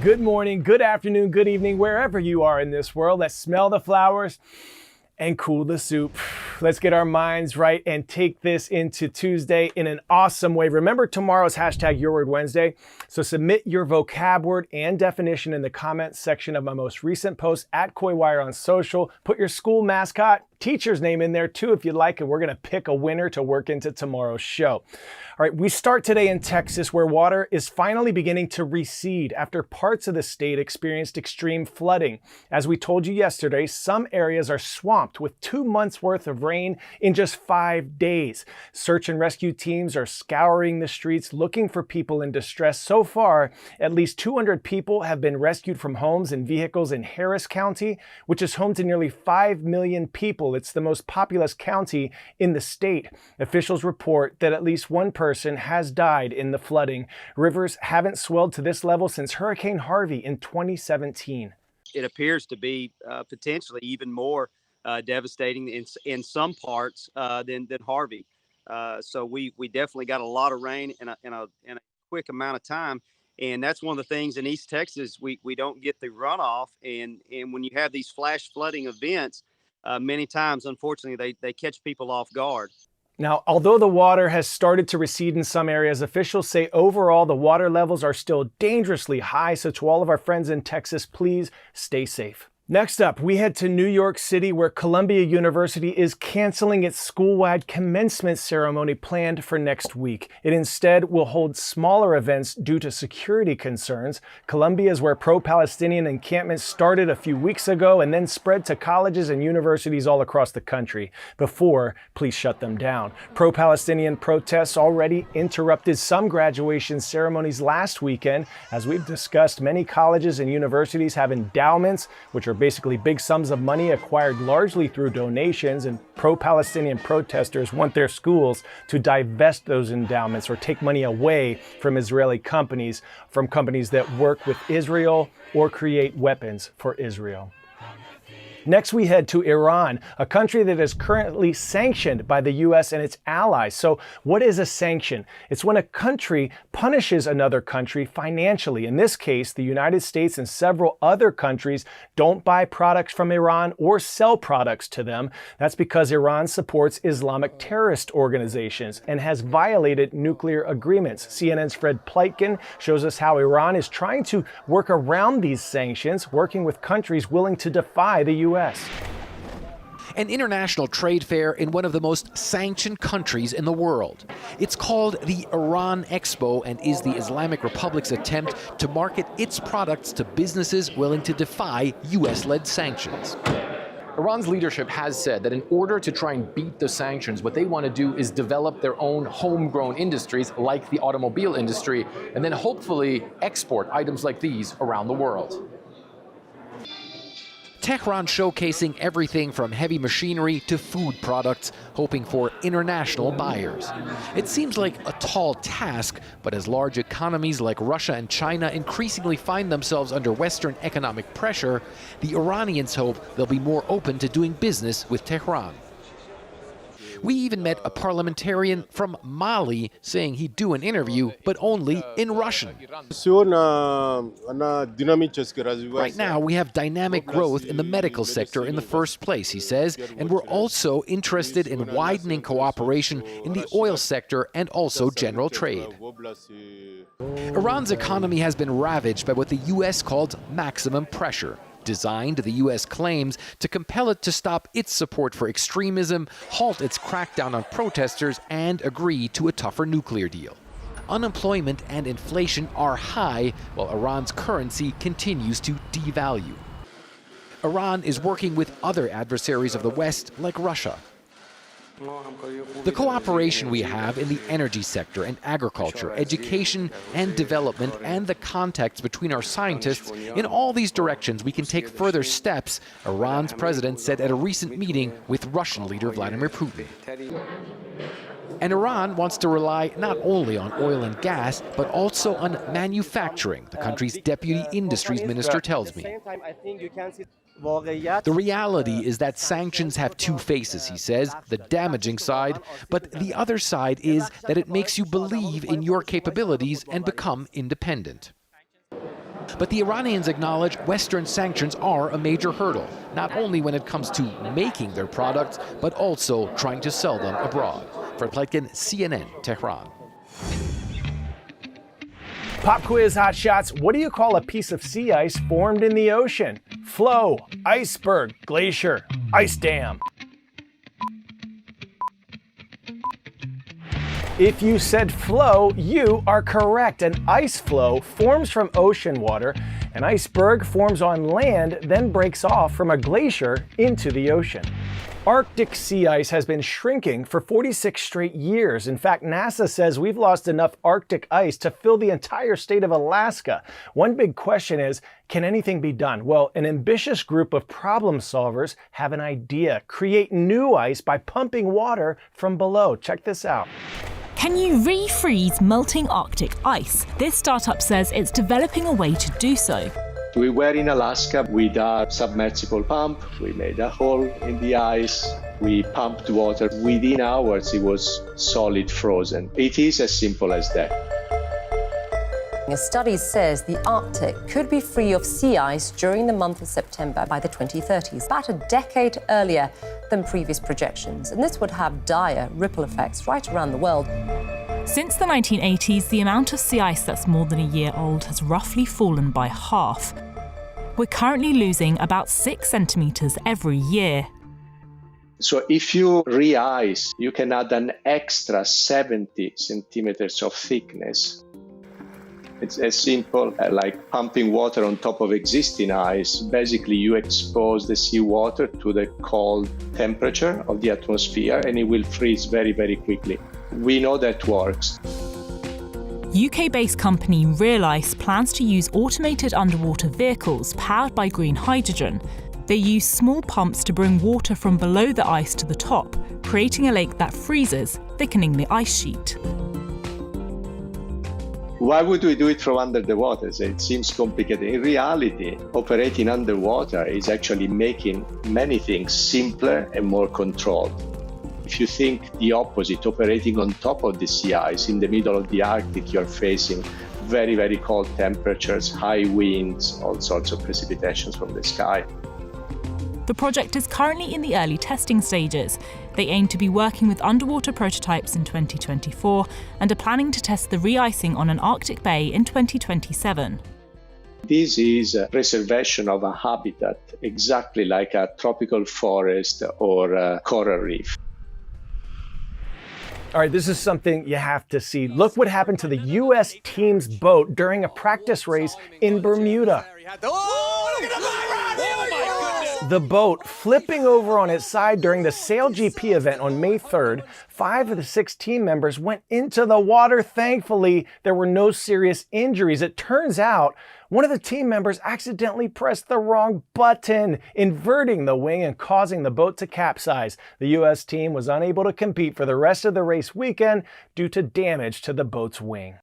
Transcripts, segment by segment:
Good morning, good afternoon, good evening, wherever you are in this world. Let's smell the flowers and cool the soup. Let's get our minds right and take this into Tuesday in an awesome way. Remember, tomorrow's hashtag Your Word Wednesday. So submit your vocab word and definition in the comments section of my most recent post at KoiWire on social. Put your school mascot, teacher's name in there too if you'd like, and we're gonna pick a winner to work into tomorrow's show. All right, we start today in Texas, where water is finally beginning to recede after parts of the state experienced extreme flooding. As we told you yesterday, some areas are swamped with 2 months worth of rain in just 5 days. Search and rescue teams are scouring the streets looking for people in distress. So far, at least 200 people have been rescued from homes and vehicles in Harris County, which is home to nearly 5 million people. It's the most populous county in the state. Officials report that at least one person has died in the flooding. Rivers haven't swelled to this level since Hurricane Harvey in 2017. It appears to be potentially even more devastating in some parts than Harvey. So we definitely got a lot of rain in a quick amount of time. And that's one of the things in East Texas, we don't get the runoff. And when you have these flash flooding events, many times, unfortunately, they catch people off guard. Now, although the water has started to recede in some areas, officials say overall the water levels are still dangerously high. So to all of our friends in Texas, please stay safe. Next up, we head to New York City, where Columbia University is canceling its school-wide commencement ceremony planned for next week. It instead will hold smaller events due to security concerns. Columbia is where pro-Palestinian encampments started a few weeks ago and then spread to colleges and universities all across the country. Before, please shut them down. Pro-Palestinian protests already interrupted some graduation ceremonies last weekend. As we've discussed, many colleges and universities have endowments, which are basically big sums of money acquired largely through donations, and pro-Palestinian protesters want their schools to divest those endowments or take money away from Israeli companies, from companies that work with Israel or create weapons for Israel. Next, we head to Iran, a country that is currently sanctioned by the U.S. and its allies. So what is a sanction? It's when a country punishes another country financially. In this case, the United States and several other countries don't buy products from Iran or sell products to them. That's because Iran supports Islamic terrorist organizations and has violated nuclear agreements. CNN's Fred Pleitgen shows us how Iran is trying to work around these sanctions, working with countries willing to defy the U.S. An international trade fair in one of the most sanctioned countries in the world. It's called the Iran Expo and is the Islamic Republic's attempt to market its products to businesses willing to defy U.S.-led sanctions. Iran's leadership has said that in order to try and beat the sanctions, what they want to do is develop their own homegrown industries like the automobile industry, and then hopefully export items like these around the world. Tehran showcasing everything from heavy machinery to food products, hoping for international buyers. It seems like a tall task, but as large economies like Russia and China increasingly find themselves under Western economic pressure, the Iranians hope they'll be more open to doing business with Tehran. We even met a parliamentarian from Mali saying he'd do an interview, but only in Russian. Right now, we have dynamic growth in the medical sector in the first place, he says, and we're also interested in widening cooperation in the oil sector and also general trade. Iran's economy has been ravaged by what the U.S. called maximum pressure. Designed, the U.S. claims, to compel it to stop its support for extremism, halt its crackdown on protesters, and agree to a tougher nuclear deal. Unemployment and inflation are high, while Iran's currency continues to devalue. Iran is working with other adversaries of the West, like Russia. The cooperation we have in the energy sector and agriculture, education and development, and the contacts between our scientists, in all these directions we can take further steps, Iran's president said at a recent meeting with Russian leader Vladimir Putin. And Iran wants to rely not only on oil and gas, but also on manufacturing, the country's deputy industries minister tells me. The reality is that sanctions have two faces, he says, the damaging side, but the other side is that it makes you believe in your capabilities and become independent. But the Iranians acknowledge Western sanctions are a major hurdle, not only when it comes to making their products, but also trying to sell them abroad. Fred Pleitgen, CNN, Tehran. Pop quiz hot shots. What do you call a piece of sea ice formed in the ocean? Floe, iceberg, glacier, ice dam. If you said flow, you are correct. An ice floe forms from ocean water. An iceberg forms on land, then breaks off from a glacier into the ocean. Arctic sea ice has been shrinking for 46 straight years. In fact, NASA says we've lost enough Arctic ice to fill the entire state of Alaska. One big question is, can anything be done? Well, an ambitious group of problem solvers have an idea: create new ice by pumping water from below. Check this out. Can you refreeze melting Arctic ice? This startup says it's developing a way to do so. We were in Alaska with a submersible pump. We made a hole in the ice. We pumped water. Within hours, it was solid frozen. It is as simple as that. A study says the Arctic could be free of sea ice during the month of September by the 2030s, about a decade earlier than previous projections. And this would have dire ripple effects right around the world. Since the 1980s, the amount of sea ice that's more than a year old has roughly fallen by half. We're currently losing about 6 centimetres every year. So if you re-ice, you can add an extra 70 centimeters of thickness. It's as simple like pumping water on top of existing ice. Basically, you expose the seawater to the cold temperature of the atmosphere and it will freeze very, very quickly. We know that works. UK-based company Real Ice plans to use automated underwater vehicles powered by green hydrogen. They use small pumps to bring water from below the ice to the top, creating a lake that freezes, thickening the ice sheet. Why would we do it from under the water? It seems complicated. In reality, operating underwater is actually making many things simpler and more controlled. If you think the opposite, operating on top of the sea ice in the middle of the Arctic, you're facing very, very cold temperatures, high winds, all sorts of precipitations from the sky. The project is currently in the early testing stages. They aim to be working with underwater prototypes in 2024 and are planning to test the re-icing on an Arctic bay in 2027. This is a preservation of a habitat, exactly like a tropical forest or a coral reef. All right, this is something you have to see. Look what happened to the U.S. team's boat during a practice race in Bermuda. The boat flipping over on its side during the Sail GP event on May 3rd. 5 of the 6 team members went into the water. Thankfully, there were no serious injuries. It turns out one of the team members accidentally pressed the wrong button, inverting the wing and causing the boat to capsize. The U.S. team was unable to compete for the rest of the race weekend due to damage to the boat's wing.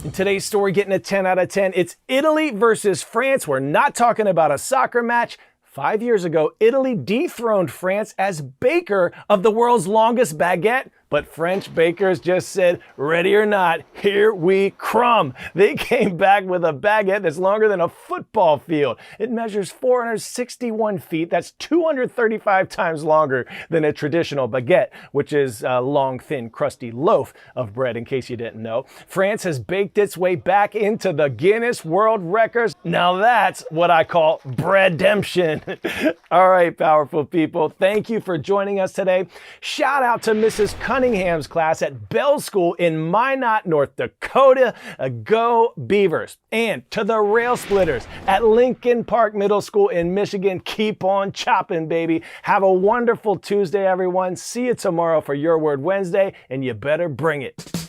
In today's story, getting a 10 out of 10, it's Italy versus France. We're not talking about a soccer match. 5 years ago, Italy dethroned France as baker of the world's longest baguette. But French bakers just said, ready or not, here we crumb. They came back with a baguette that's longer than a football field. It measures 461 feet. That's 235 times longer than a traditional baguette, which is a long, thin, crusty loaf of bread, in case you didn't know. France has baked its way back into the Guinness World Records. Now that's what I call breademption. All right, powerful people, thank you for joining us today. Shout out to Mrs. Cunningham's class at Bell School in Minot, North Dakota. Go Beavers. And to the Rail Splitters at Lincoln Park Middle School in Michigan. Keep on chopping, baby. Have a wonderful Tuesday, everyone. See you tomorrow for Your Word Wednesday, and you better bring it.